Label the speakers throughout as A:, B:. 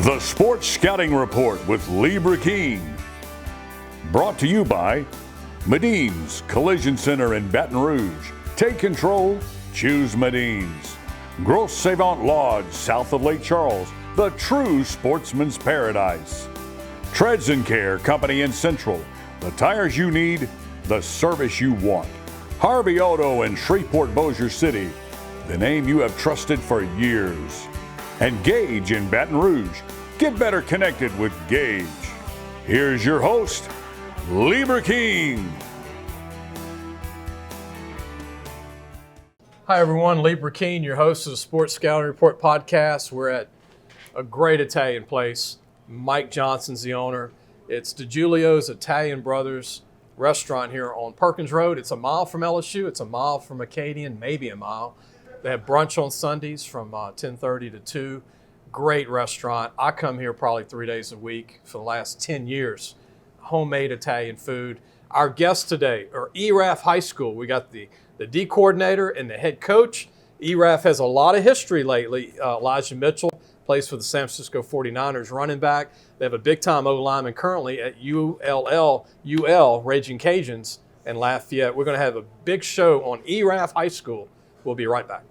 A: The Sports Scouting Report with Libra King. Brought to you by Medine's Collision Center in Baton Rouge. Take control, choose Medine's. Grosse Savant Lodge, south of Lake Charles, the true sportsman's paradise. Treads and Care Company in Central, the tires you need, the service you want. Harvey Auto in Shreveport, Bossier City, the name you have trusted for years. And Gage in Baton Rouge. Get better connected with Gage. Here's your host, Libra King.
B: Hi everyone, Libra King, your host of the Sports Scouting Report podcast. We're at a great Italian place. Mike Johnson's the owner. It's DiGiulio's Italian Brothers restaurant here on Perkins Road. It's a mile from LSU. It's a mile from Acadian, maybe a mile. They have brunch on Sundays from 10:30 to 2. Great restaurant. I come here probably 3 days a week for the last 10 years. Homemade Italian food. Our guests today are Erath High School. We got the D coordinator and the head coach. Erath has a lot of history lately. Elijah Mitchell plays for the San Francisco 49ers running back. They have a big-time O-lineman currently at UL, Raging Cajuns in Lafayette. We're going to have a big show on Erath High School. We'll be right back.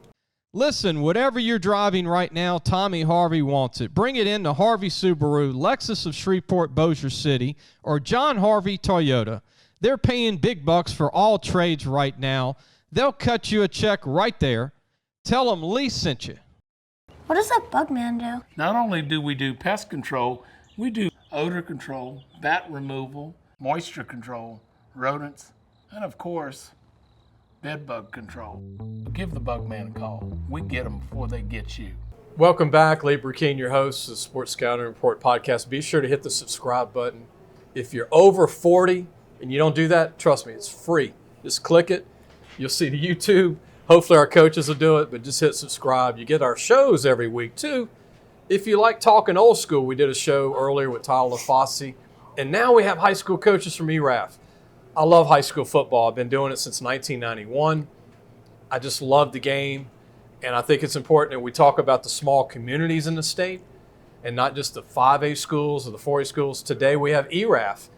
C: Listen, whatever you're driving right now, Tommy Harvey wants it. Bring it in to Harvey Subaru, Lexus of Shreveport, Bossier City, or John Harvey Toyota. They're paying big bucks for all trades right now. They'll cut you a check right there. Tell them Lee sent you.
D: What does that bug man do?
E: Not only do we do pest control, we do odor control, bat removal, moisture control, rodents, and of course, bed bug control. Give the bug man a call. We get them before they get you.
B: Welcome back. Libra King, your host of the Sports Scouting Report podcast. Be sure to hit the subscribe button. If you're over 40 and you don't do that, trust me, it's free. Just click it. You'll see the YouTube. Hopefully our coaches will do it, but just hit subscribe. You get our shows every week too. If you like talking old school, we did a show earlier with Tyler Fossey, and now we have high school coaches from Erath. I love high school football. I've been doing it since 1991. I just love the game, and I think it's important that we talk about the small communities in the state and not just the 5A schools or the 4A schools. Today we have Erath,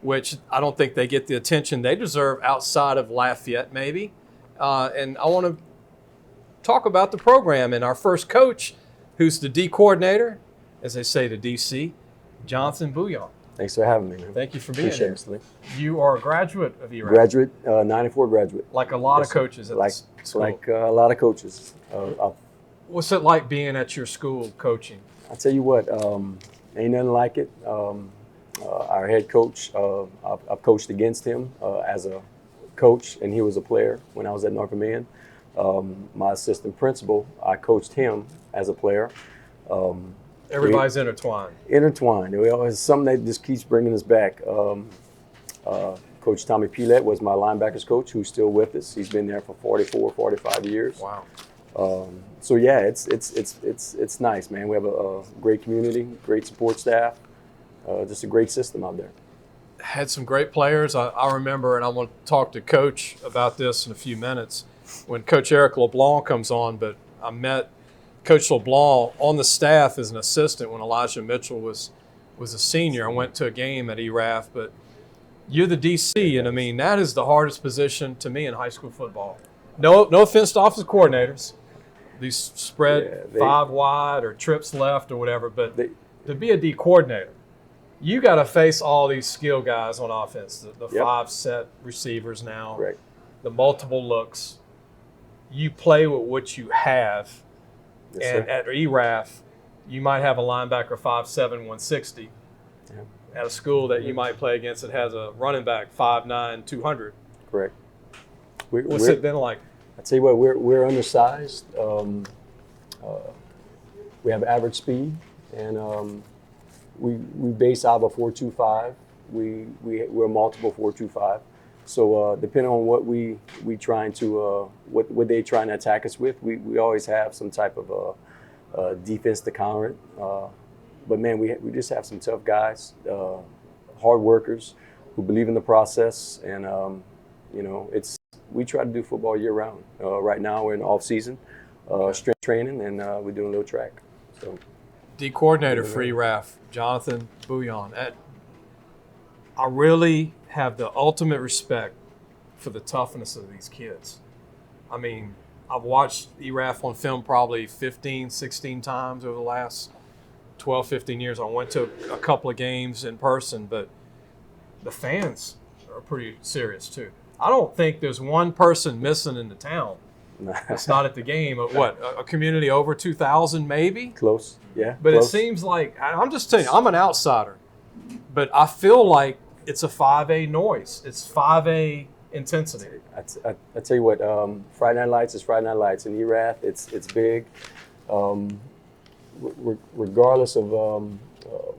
B: which I don't think they get the attention they deserve outside of Lafayette maybe. And I want to talk about the program and our first coach, who's the D coordinator, as they say to DC, Jonathan Bouillion.
F: Thanks for having me, man.
B: Thank you for being
F: Appreciate
B: here.
F: it.
B: You are a graduate of Erath.
F: Graduate, 94 graduate.
B: Like a lot of coaches at this school.
F: Like a lot of coaches.
B: What's it like being at your school coaching?
F: I tell you what, ain't nothing like it. Our head coach, I've coached against him as a coach, and he was a player when I was at North Vermillion. My assistant principal, I coached him as a player.
B: Everybody's intertwined.
F: It's something that just keeps bringing us back. Coach Tommy Pilette was my linebackers coach, who's still with us. He's been there for 45 years.
B: Wow.
F: So yeah, it's nice, man. We have a great community, great support staff, just a great system out there.
B: Had some great players. I remember, and I want to talk to Coach about this in a few minutes, when Coach LeBlanc comes on, but I met Coach LeBlanc on the staff as an assistant when Elijah Mitchell was a senior. I went to a game at Erath, but you're the DC, and I mean, that is the hardest position to me in high school football. No offense to offensive coordinators. These spread 5 wide or trips left or whatever, but to be a D coordinator, you got to face all these skill guys on offense, the 5 set receivers now,
F: Right.
B: the multiple looks. You play with what you have.
F: Yes,
B: And
F: sir.
B: at Erath, you might have a linebacker 5'7", 160.
F: Yeah.
B: At a school that you might play against that has a running back 5'9", 200.
F: Correct.
B: What's it been like?
F: I tell you what, we're undersized. We have average speed, and we base out of a 4.25. We're multiple 4.25. So depending on what we trying to what they trying to attack us with, we always have some type of defense to counter it. But man, we just have some tough guys, hard workers who believe in the process, and we try to do football year round. Right now we're in off season, strength training, and we're doing a little track. So
B: D coordinator for Erath, Jonathan Bouillion. I really have the ultimate respect for the toughness of these kids. I mean, I've watched Erath on film probably 15, 16 times over the last 12, 15 years. I went to a couple of games in person, but the fans are pretty serious too. I don't think there's one person missing in the town that's not at the game. What, a community over 2,000 maybe?
F: Close, yeah.
B: But
F: close.
B: It seems like, I'm just telling you, I'm an outsider, but I feel like it's a 5A noise. It's 5A intensity.
F: I tell you what, Friday Night Lights is Friday Night Lights. In Erath, it's big. Regardless of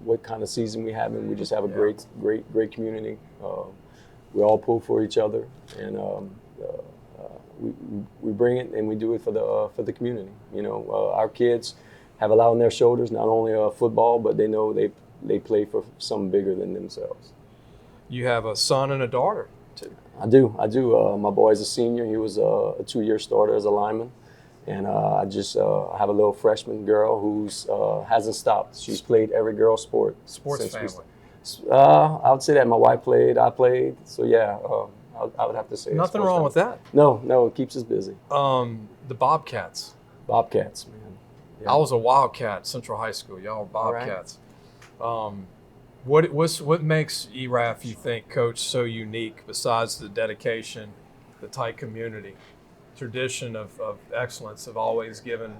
F: what kind of season we have, we just have a great community. We all pull for each other, and we bring it and we do it for the community. You know, our kids have a lot on their shoulders, not only football, but they know they play for something bigger than themselves.
B: You have a son and a daughter too.
F: I do. My boy's a senior. He was a 2-year starter as a lineman. And I have a little freshman girl who's hasn't stopped. She's played every girl sport.
B: Sports family.
F: I would say that my wife played, I played. So yeah, I would have to say
B: nothing wrong with that.
F: No, it keeps us busy.
B: The Bobcats.
F: Bobcats, man. Yeah.
B: I was a Wildcat, Central High School. Y'all were Bobcats. What makes Erath, you think, Coach, so unique besides the dedication, the tight community? Tradition of excellence of always giving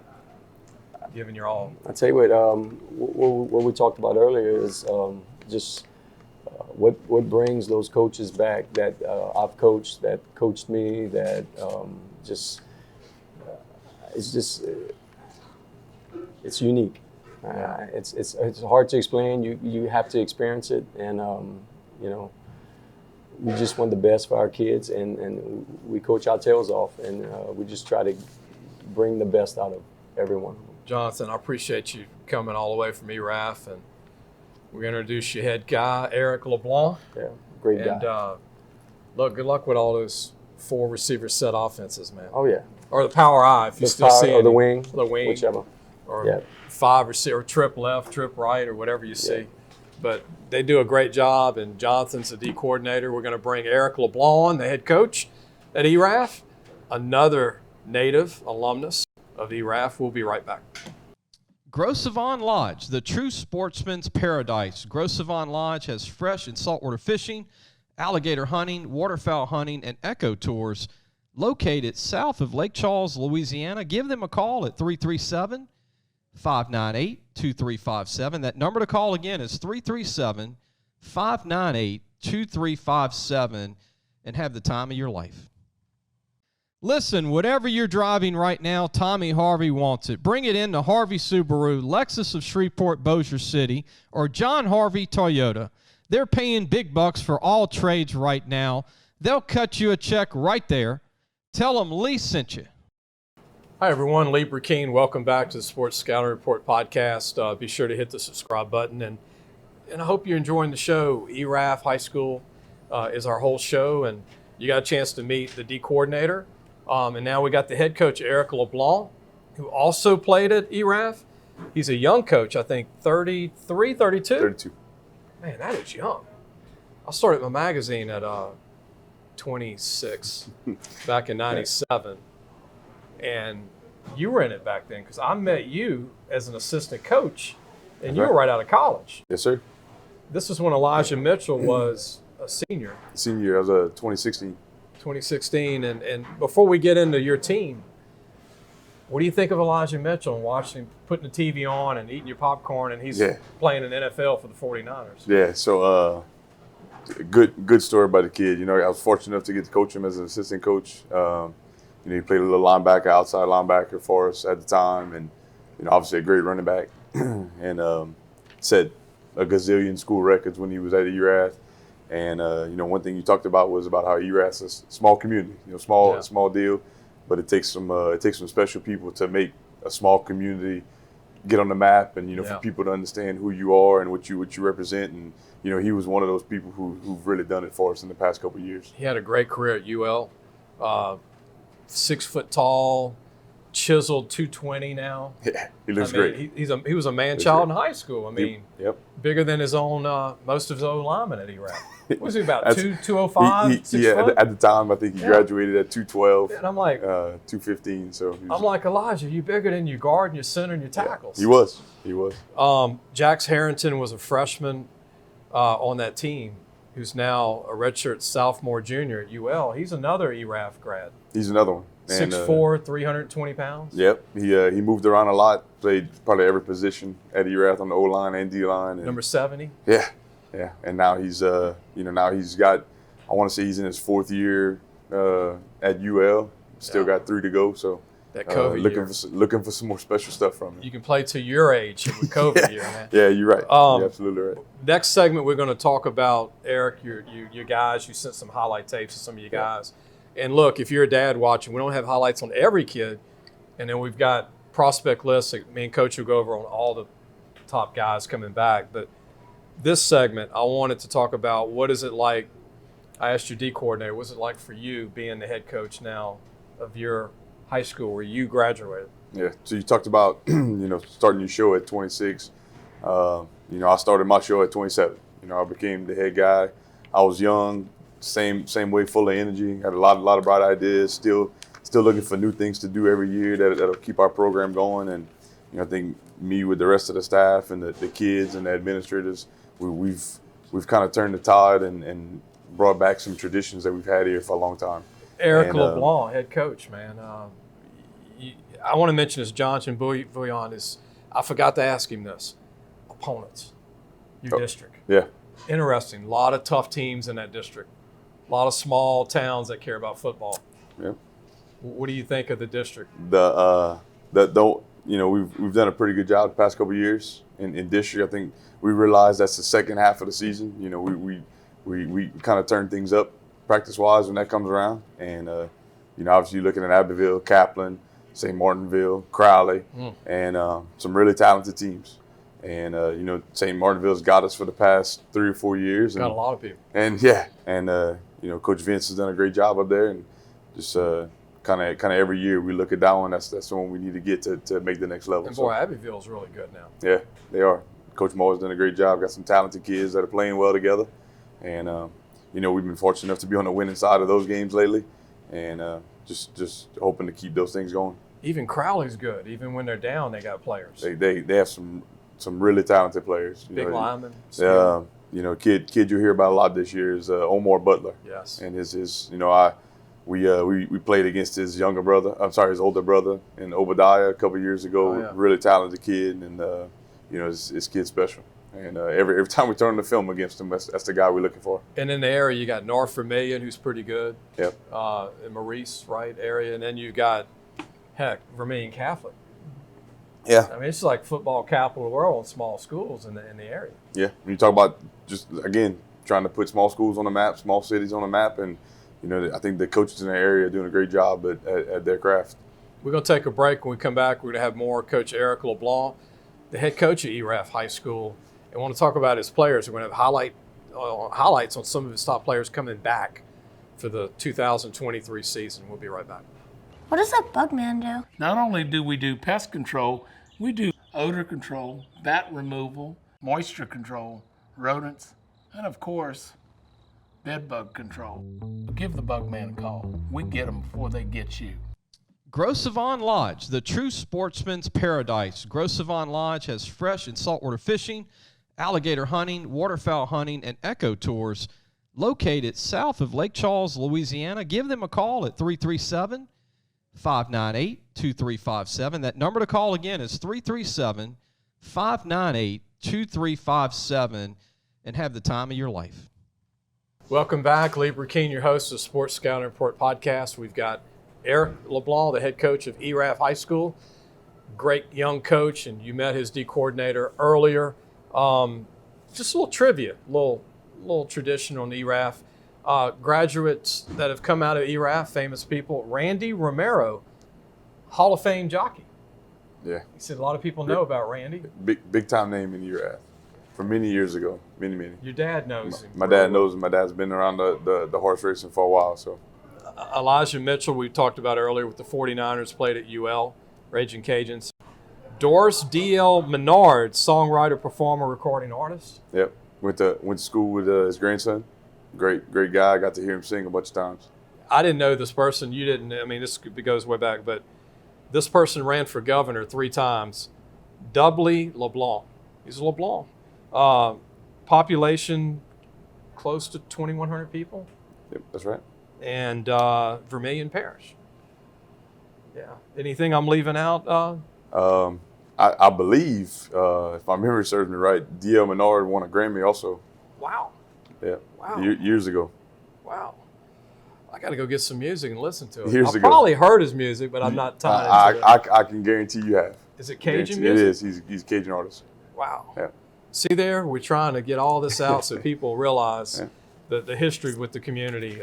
B: your all.
F: I tell you what we talked about earlier is just what brings those coaches back that I've coached, that coached me, that it's unique. It's hard to explain. You have to experience it, and you know. We just want the best for our kids, and we coach our tails off, and we just try to bring the best out of everyone.
B: Jonathan, I appreciate you coming all the way from Erath, and we're going to introduce your head guy, Eric LeBlanc.
F: Yeah, great guy.
B: And good luck with all those 4 receiver set offenses, man.
F: Oh yeah.
B: Or the power eye, if you still see it.
F: Or the wing,
B: whichever. Or 5 receiver, trip left, trip right, or whatever you see. But they do a great job, and Jonathan's the D coordinator. We're going to bring Eric LeBlanc, the head coach at Erath, another native alumnus of Erath. We'll be right back.
C: Gros Savon Lodge, the true sportsman's paradise. Gros Savon Lodge has fresh and saltwater fishing, alligator hunting, waterfowl hunting, and eco tours located south of Lake Charles, Louisiana. Give them a call at 337-598-2357. That number to call again is 337-598-2357, and have the time of your life. Listen, whatever you're driving right now, Tommy Harvey wants it. Bring it in to Harvey Subaru, Lexus of Shreveport, Bossier City, or John Harvey Toyota. They're paying big bucks for all trades right now. They'll cut you a check right there. Tell them Lee sent you.
B: Hi, everyone. Lee Burkeen. Welcome back to the Sports Scouting Report podcast. Be sure to hit the subscribe button. And I hope you're enjoying the show. Erath High School is our whole show. And you got a chance to meet the D coordinator. And now we got the head coach, Eric LeBlanc, who also played at Erath. He's a young coach, I think, 33, 32?
G: 32.
B: Man, that is young. I started my magazine at 26 back in 97. And you were in it back then because I met you as an assistant coach, and you were right out of college.
G: Yes, sir.
B: This is when Elijah Mitchell was a senior.
G: Senior, I was 2016.
B: 2016. And before we get into your team, what do you think of Elijah Mitchell and watching him putting the TV on and eating your popcorn, and he's playing in the NFL for the 49ers?
G: Yeah, so good story about the kid. You know, I was fortunate enough to get to coach him as an assistant coach. You know, he played a little linebacker, outside linebacker for us at the time, and you know, obviously a great running back, and set a gazillion school records when he was at Erath. And you know, one thing you talked about was about how Erath's a small community, you know, small deal, but it takes some special people to make a small community get on the map, and you know, for people to understand who you are and what you represent. And you know, he was one of those people who've really done it for us in the past couple of years.
B: He had a great career at UL. 6 foot tall, chiseled 220 now.
G: Yeah, he looks
B: I mean,
G: great.
B: He was a man
G: Looks
B: child
G: great.
B: in high school. I mean,
G: Yep.
B: bigger than his own most of his own linemen at Erath. What was he about
G: That's-
B: 205, 6 foot?
G: At the time, I think he graduated at 212,
B: And I'm like,
G: 215. So he was,
B: I'm like, Elijah, you bigger than your guard and your center and your tackles.
G: he was. He was.
B: Jax Harrington was a freshman on that team, who's now a redshirt sophomore junior at UL. He's another Erath grad.
G: He's another one. And,
B: 6'4", 320 pounds.
G: Yep. He moved around a lot. Played probably every position at Erath on the O line and D line.
B: Number 70.
G: Yeah. Yeah. And now he's now he's got, I want to say he's in his 4th year at UL. Still got 3 to go. So
B: That COVID year.
G: looking for some more special stuff from him.
B: You can play to your age with COVID year, man.
G: Yeah, you're right. You're absolutely right.
B: Next segment, we're going to talk about, Eric, your guys. You sent some highlight tapes of some of your guys. And look, if you're a dad watching, we don't have highlights on every kid. And then we've got prospect lists that me and Coach will go over on all the top guys coming back. But this segment, I wanted to talk about what is it like. I asked your D coordinator, what's it like for you being the head coach now of your high school where you graduated?
G: Yeah. So you talked about, starting your show at 26. I started my show at 27. I became the head guy. I was young, same way, full of energy. Had a lot of bright ideas. Still looking for new things to do every year that'll keep our program going. And I think me with the rest of the staff and the kids and the administrators, we've kind of turned the tide and brought back some traditions that we've had here for a long time.
B: Eric LeBlanc, head coach, man. I want to mention this. Johnson Bouillion is. I forgot to ask him this. Opponents, your district.
G: Yeah.
B: Interesting. A lot of tough teams in that district. A lot of small towns that care about football.
G: Yeah.
B: What do you think of the district?
G: We've done a pretty good job the past couple of years in district. I think we realized that's the second half of the season. We kind of turn things up practice-wise when that comes around. And, obviously you're looking at Abbeville, Kaplan, St. Martinville, Crowley, and some really talented teams. And, St. Martinville's got us for the past 3 or 4 years.
B: Got a lot of people.
G: And, Coach Vince has done a great job up there. And just kind of every year we look at that one. That's the one we need to get to make the next level.
B: And, boy, Abbeville's really good now.
G: Yeah, they are. Coach Moore has done a great job. Got some talented kids that are playing well together. And, we've been fortunate enough to be on the winning side of those games lately, and just hoping to keep those things going.
B: Even Crowley's good. Even when they're down, they got players.
G: They have some really talented players.
B: Big linemen.
G: Kid you hear about a lot this year is Omar Butler.
B: Yes.
G: And we played against his older brother in Obadiah a couple years ago.
B: Oh, yeah.
G: Really talented kid, and his kid's special. And every time we turn the film against him, that's the guy we're looking for.
B: And in the area, you got North Vermilion, who's pretty good.
G: Yep.
B: In Maurice, right, area. And then you got, Vermilion Catholic.
G: Yeah.
B: I mean, it's like football capital of the world in small schools in the area.
G: Yeah. When you talk about just, again, trying to put small schools on the map, small cities on the map, and, I think the coaches in the area are doing a great job at their craft.
B: We're going to take a break. When we come back, we're going to have more Coach Eric LeBlanc, the head coach at Erath High School. I want to talk about his players. We're going to have highlights on some of his top players coming back for the 2023 season. We'll be right back.
D: What does that bug man do?
E: Not only do we do pest control, we do odor control, bat removal, moisture control, rodents, and of course, bed bug control. Give the bug man a call. We get them before they get you.
C: Gros Savon Lodge, the true sportsman's paradise. Gros Savon Lodge has fresh and saltwater fishing, alligator hunting, waterfowl hunting, and eco tours located south of Lake Charles, Louisiana. Give them a call at 337-598-2357. That number to call again is 337-598-2357, and have the time of your life.
B: Welcome back. Lee Burkeen, your host of Sports Scouting Report podcast. We've got Eric LeBlanc, the head coach of Erath High School. Great young coach, and you met his D coordinator earlier. Just a little trivia, a little tradition on Erath. Graduates that have come out of Erath, famous people. Randy Romero, Hall of Fame jockey.
G: Yeah.
B: He said a lot of people know about Randy.
G: Big time name in Erath from many years ago, many.
B: Your dad knows him.
G: My dad knows him. My dad's been around the horse racing for a while. So
B: Elijah Mitchell, we talked about earlier with the 49ers, played at UL. Raging Cajuns. Doris D.L. Menard, songwriter, performer, recording artist.
G: Yep. Went to school with his grandson. Great guy. I got to hear him sing a bunch of times.
B: I didn't know this person. You didn't. I mean, this goes way back, but this person ran for governor 3 times. Dudley LeBlanc. He's a LeBlanc. Population close to 2,100 people.
G: Yep, that's right.
B: And Vermilion Parish. Yeah. Anything I'm leaving out?
G: I believe, if my memory serves me right, D.L. Menard won a Grammy also.
B: Wow.
G: Yeah.
B: Wow.
G: Years ago.
B: Wow. I got to go get some music and listen to it.
G: Years
B: I've
G: ago.
B: probably heard his music, but I'm not tied into it.
G: I can guarantee you have.
B: Is it Cajun
G: It
B: music?
G: is. He's a Cajun artist.
B: Wow.
G: Yeah.
B: See there, we're trying to get all this out so people realize
G: Yeah.
B: the history with the community.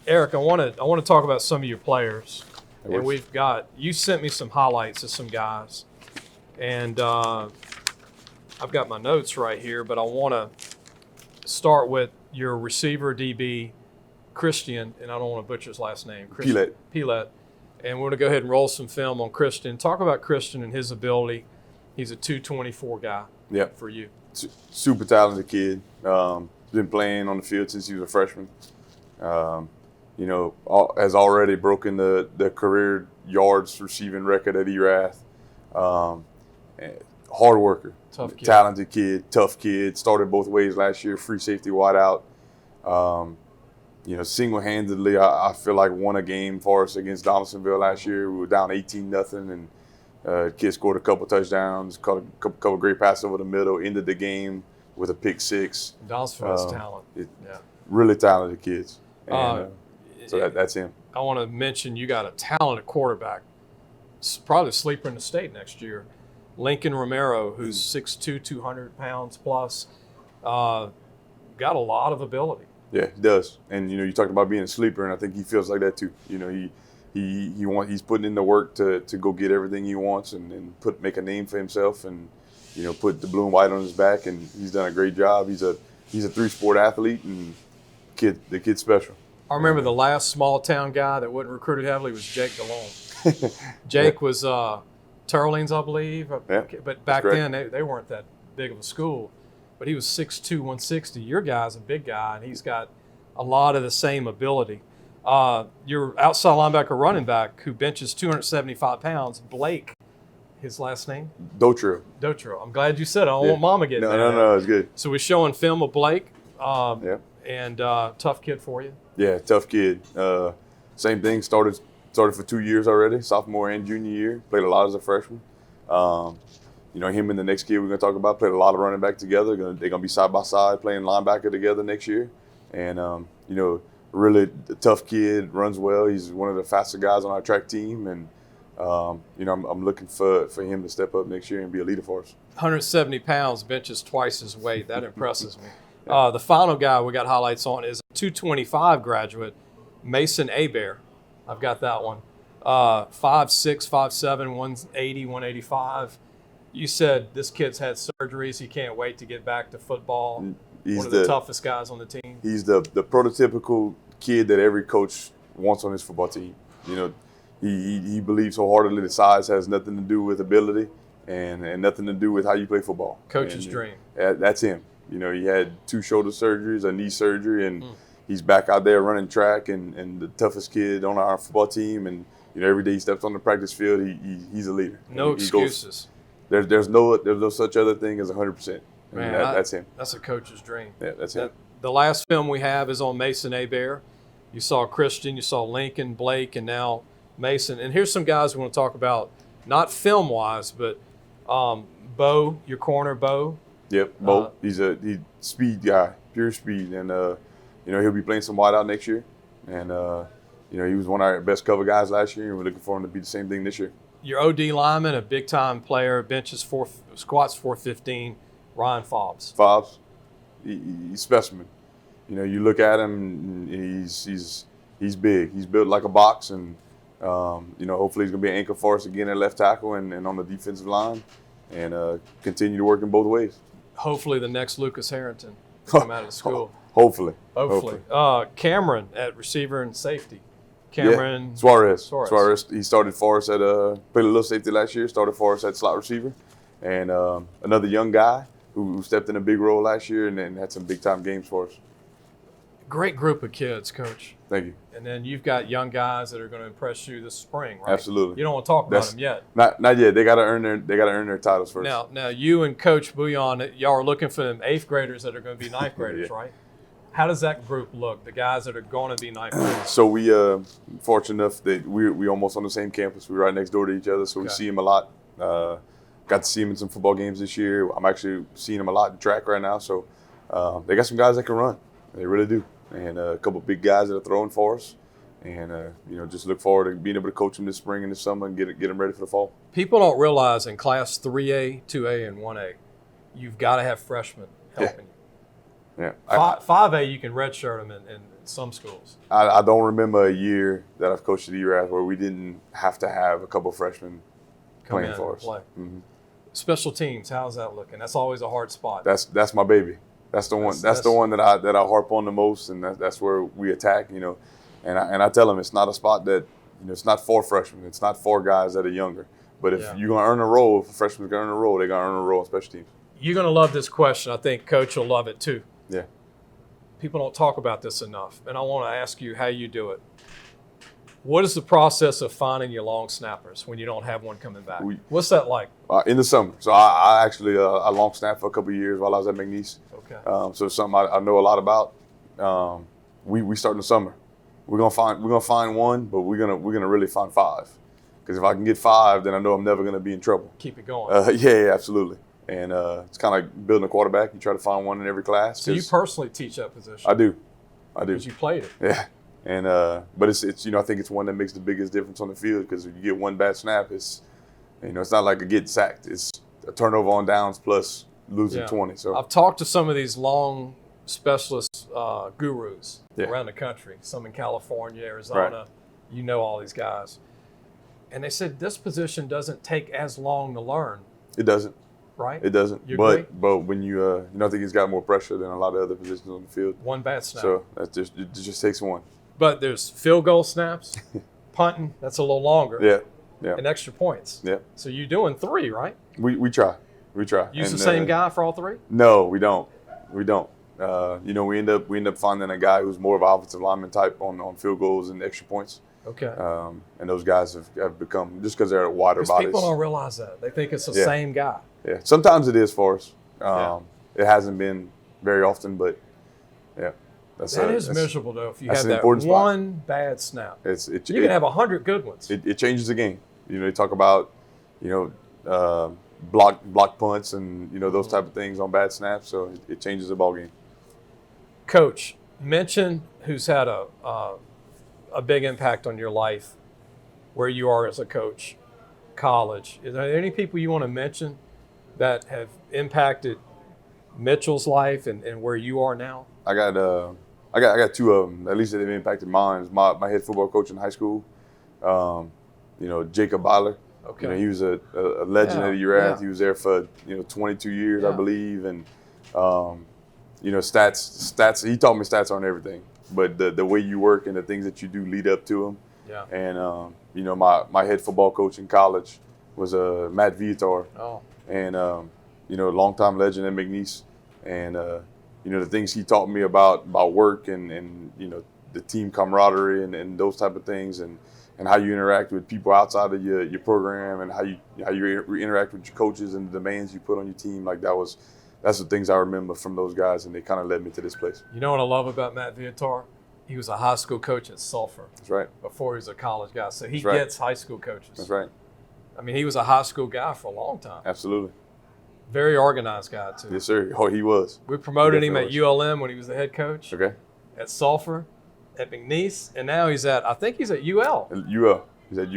B: Eric, I want to talk about some of your players, and we've got you sent me some highlights of some guys, and I've got my notes right here, but I want to start with your receiver DB, Christian, and I don't want to butcher his last name, Pilet, and we're going to go ahead and roll some film on Christian. Talk about Christian and his ability. He's a 224 guy.
G: Yeah.
B: For you.
G: Super talented kid. Been playing on the field since he was a freshman. Has already broken the career yards receiving record at Erath. Hard worker.
B: Tough kid.
G: Talented kid. Tough kid. Started both ways last year. Free safety wide out. Single-handedly, I feel like won a game for us against Donaldsonville last year. We were down 18-0, and kid scored a couple touchdowns, caught a couple great passes over the middle, ended the game with a pick 6.
B: Donaldsonville has talent. Yeah.
G: Really talented kids. And, so that's him.
B: I want to mention you got a talented quarterback, probably a sleeper in the state next year. Lincoln Romero, who's 6'2", 200 pounds plus, got a lot of ability.
G: Yeah, he does. And, you talked about being a sleeper, and I think he feels like that too. He's putting in the work to go get everything he wants and make a name for himself and put the blue and white on his back, and he's done a great job. He's a 3-sport athlete, and the kid's special.
B: I remember the last small town guy that wasn't recruited heavily was Jake DeLong. Jake was Turlings, I believe, but back then they weren't that big of a school. But he was 6'2", 160. Your guy's a big guy, and he's got a lot of the same ability. Your outside linebacker running back who benches 275 pounds, Blake, his last name?
G: Dotro.
B: I'm glad you said it. I don't want Mama getting mad.
G: No, it's good.
B: So we're showing film of Blake, and tough kid for you.
G: Yeah, tough kid. Same thing, started for 2 years already, sophomore and junior year. Played a lot as a freshman. Him and the next kid we're going to talk about played a lot of running back together. They're going to be side by side playing linebacker together next year. And, really tough kid, runs well. He's one of the faster guys on our track team. And, I'm looking for him to step up next year and be a leader for us.
B: 170 pounds, benches twice his weight. That impresses me. The final guy we got highlights on is a 225 graduate, Mason Abear. I've got that one. 5'6", 5'7", 180, 185. You said this kid's had surgeries. He can't wait to get back to football. He's one of the toughest guys on the team.
G: He's the prototypical kid that every coach wants on his football team. He believes wholeheartedly that size has nothing to do with ability and nothing to do with how you play football.
B: Coach's dream.
G: That's him. He had 2 shoulder surgeries, a knee surgery, and he's back out there running track and the toughest kid on our football team. And every day he steps on the practice field, he's a leader.
B: No excuses.
G: There's no such other thing as 100%.
B: Man,
G: that's him.
B: That's a coach's dream.
G: Yeah, that's him.
B: The last film we have is on Mason Abear. You saw Christian, you saw Lincoln, Blake, and now Mason. And here's some guys we want to talk about, not film-wise, but Bo, your corner, Bo.
G: Yep, Bo. He's speed guy, pure speed, and he'll be playing some wide out next year. And he was one of our best cover guys last year, and we're looking for him to be the same thing this year.
B: Your OD lineman, a big-time player, squats 415, Ryan Fobbs.
G: Fobbs, he's specimen. You look at him, he's big. He's built like a box, and hopefully he's gonna be an anchor for us again at left tackle and on the defensive line, and continue to work in both ways.
B: Hopefully the next Lucas Harrington come out of school.
G: Hopefully.
B: Cameron at receiver and safety. Cameron
G: Yeah. Suarez. He started for us played a little safety last year. Started for us at slot receiver, and another young guy who stepped in a big role last year and then had some big time games for us.
B: Great group of kids, Coach.
G: Thank you.
B: And then you've got young guys that are going to impress you this spring, right?
G: Absolutely.
B: You don't want to talk about them yet.
G: Not yet. They got to earn their titles first.
B: Now you and Coach Bouillion, y'all are looking for them 8th graders that are going to be 9th graders, right? How does that group look? The guys that are going to be 9th graders.
G: So we fortunate enough that we almost on the same campus. We're right next door to each other, so we see him a lot. Got to see him in some football games this year. I'm actually seeing him a lot in track right now. So they got some guys that can run. They really do. And a couple of big guys that are throwing for us. And, just look forward to being able to coach them this spring and this summer and get them ready for the fall.
B: People don't realize in Class 3A, 2A, and 1A, you've got to have freshmen helping you.
G: Yeah.
B: 5A, you can redshirt them in some schools.
G: I don't remember a year that I've coached at Erath where we didn't have to have a couple of freshmen playing for us. Mm-hmm.
B: Special teams, how's that looking? That's always a hard spot.
G: That's my baby. That's the one. That's the one that I harp on the most, and that's where we attack. And I tell them it's not a spot that it's not for freshmen. It's not for guys that are younger. But if you're gonna earn a role, if a freshman's gonna earn a role, they're gonna earn a role on special teams.
B: You're gonna love this question. I think Coach will love it too.
G: Yeah.
B: People don't talk about this enough, and I want to ask you how you do it. What is the process of finding your long snappers when you don't have one coming back? What's that like?
G: In the summer. So I actually I long snapped for a couple of years while I was at McNeese.
B: Okay.
G: So it's something I know a lot about. We start in the summer. We're gonna find one, but we're gonna really find 5. Because if I can get 5, then I know I'm never gonna be in trouble.
B: Keep it going.
G: Yeah, absolutely. And it's kind of like building a quarterback. You try to find one in every class.
B: So you personally teach that position?
G: I do.
B: Because you played it.
G: Yeah. And but it's I think it's one that makes the biggest difference on the field because if you get one bad snap, it's not like a get sacked. It's a turnover on downs plus losing 20. So
B: I've talked to some of these long specialist gurus around the country. Some in California, Arizona. Right. All these guys, and they said this position doesn't take as long to learn.
G: It doesn't.
B: Right.
G: It doesn't.
B: You agree?
G: But when you I think he's got more pressure than a lot of other positions on the field.
B: One bad snap.
G: So it just takes one.
B: But there's field goal snaps, punting, that's a little longer.
G: Yeah.
B: And extra points.
G: Yeah.
B: So you're doing 3, right?
G: We try.
B: Use the same guy for all 3?
G: No, we don't. We end up finding a guy who's more of an offensive lineman type on field goals and extra points.
B: Okay.
G: And those guys have become, just because they're wider bodies.
B: People don't realize that. They think it's the same guy.
G: Yeah. Sometimes it is for us. It hasn't been very often, but yeah.
B: That is miserable, though, if you have that one bad snap. You can have 100 good ones.
G: It changes the game. They talk about, block punts and, those type of things on bad snaps, so it changes the ball game.
B: Coach, mention who's had a big impact on your life, where you are as a coach, college. Is there any people you want to mention that have impacted Mitchell's life and where you are now?
G: I got 2 of them. At least they've impacted mine. My head football coach in high school, Jacob Byler.
B: Okay.
G: He was a legend at Erath. He was there for 22 years, I believe, and stats. He taught me stats aren't everything, but the way you work and the things that you do lead up to them.
B: Yeah.
G: And my head football coach in college was Matt Viator.
B: Oh.
G: And longtime legend at McNeese, and the things he taught me about work and the team camaraderie and those type of things and how you interact with people outside of your program and how you interact with your coaches and the demands you put on your team. Like that's the things I remember from those guys, and they kind of led me to this place.
B: You know what I love about Matt Viator? He was a high school coach at Sulphur.
G: That's right.
B: Before he was a college guy, so he gets high school coaches.
G: That's right.
B: I mean, he was a high school guy for a long time.
G: Absolutely.
B: Very organized guy, too.
G: Yes, sir. Oh, he was.
B: We promoted him at ULM when he was the head coach.
G: Okay.
B: At Sulphur, at McNeese, and now he's at UL.
G: He's at UL.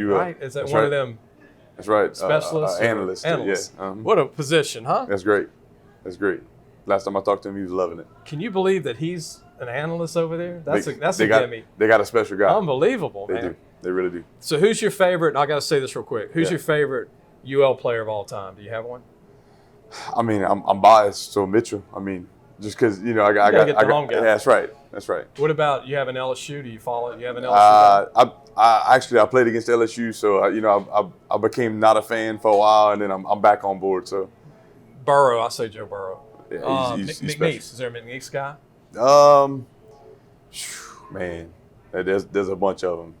B: Right? Is that one of them?
G: That's right.
B: Specialists?
G: Analyst.
B: Analyst.
G: Yeah.
B: What a position, huh?
G: That's great. Last time I talked to him, he was loving it.
B: Can you believe that he's an analyst over there? That's a gimme.
G: They got a special guy.
B: Unbelievable, man.
G: They do. They really do.
B: So who's your favorite, and I got to say this real quick, who's your favorite UL player of all time? Do you have one?
G: I mean, I'm biased, so Mitchell. I mean, just because I got
B: home guy.
G: Yeah, that's right.
B: What about you have an LSU? Do you follow it? You have an LSU?
G: I played against LSU, so I became not a fan for a while, and then I'm back on board. So
B: Burrow, I say Joe Burrow.
G: yeah, he's
B: McNeese,
G: special.
B: is there a McNeese guy?
G: Man, there's a bunch of them.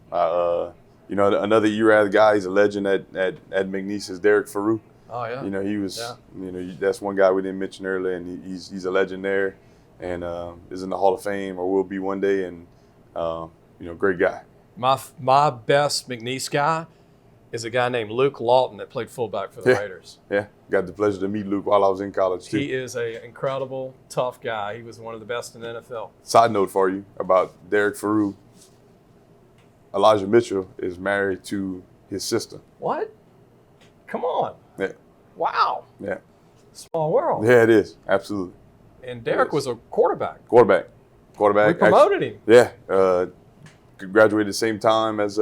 G: Another Erath guy. He's a legend at McNeese is Derek Farouk.
B: Oh yeah.
G: He was. That's one guy we didn't mention earlier, and he's a legend there, and is in the Hall of Fame or will be one day, and great guy.
B: My best McNeese guy is a guy named Luke Lawton that played fullback for the Raiders.
G: Yeah, got the pleasure to meet Luke while I was in college too.
B: He is an incredible, tough guy. He was one of the best in the NFL.
G: Side note for you about Derek Farouk. Elijah Mitchell is married to his sister.
B: What? Come on.
G: Yeah.
B: Wow.
G: Yeah.
B: Small world.
G: Yeah, it is. Absolutely.
B: And Derek was a quarterback.
G: Quarterback.
B: We promoted him.
G: Yeah. Graduated the same time as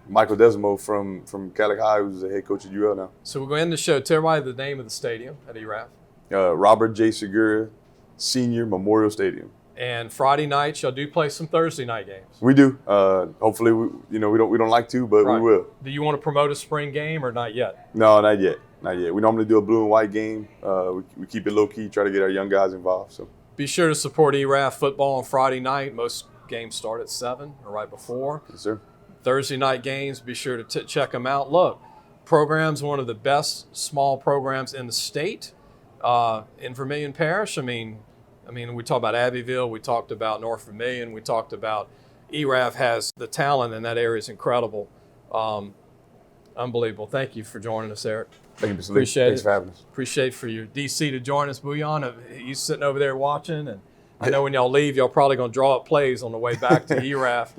G: Michael Desimo from Calic High, who's the head coach at UL now.
B: So we're going to end the show. Tell everybody the name of the stadium at Erath.
G: Robert J. Segura Senior Memorial Stadium.
B: And Friday nights, y'all do play some Thursday night games.
G: We do. Hopefully, we don't like to, but we will.
B: Do you want to promote a spring game or not yet?
G: No, not yet. Not yet. We normally do a blue and white game. We keep it low key, try to get our young guys involved. So
B: be sure to support Erath football on Friday night. Most games start at 7 or right before.
G: Yes, sir.
B: Thursday night games, be sure to check them out. Look, program's one of the best small programs in the state. In Vermilion Parish, I mean, we talked about Abbeville, we talked about North Vermilion, we talked about Erath has the talent, and that area is incredible. Unbelievable. Thank you for joining us, Eric.
G: Thank you, Mr. Lee.
B: Appreciate
G: Thanks
B: it.
G: for having us.
B: Appreciate for your DC to join us, Bouillion. He's sitting over there watching, and I know when y'all leave, y'all probably going to draw up plays on the way back to Erath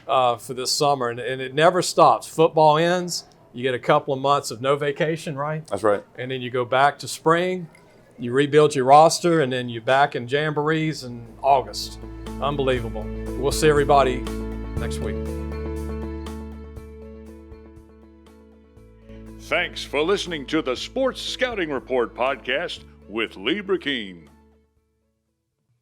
B: for this summer, and it never stops. Football ends, you get a couple of months of no vacation, right?
G: That's right.
B: And then you go back to spring, you rebuild your roster, and then you're back in jamborees in August. Unbelievable. We'll see everybody next week.
A: Thanks for listening to the Sports Scouting Report podcast with LeBlanc.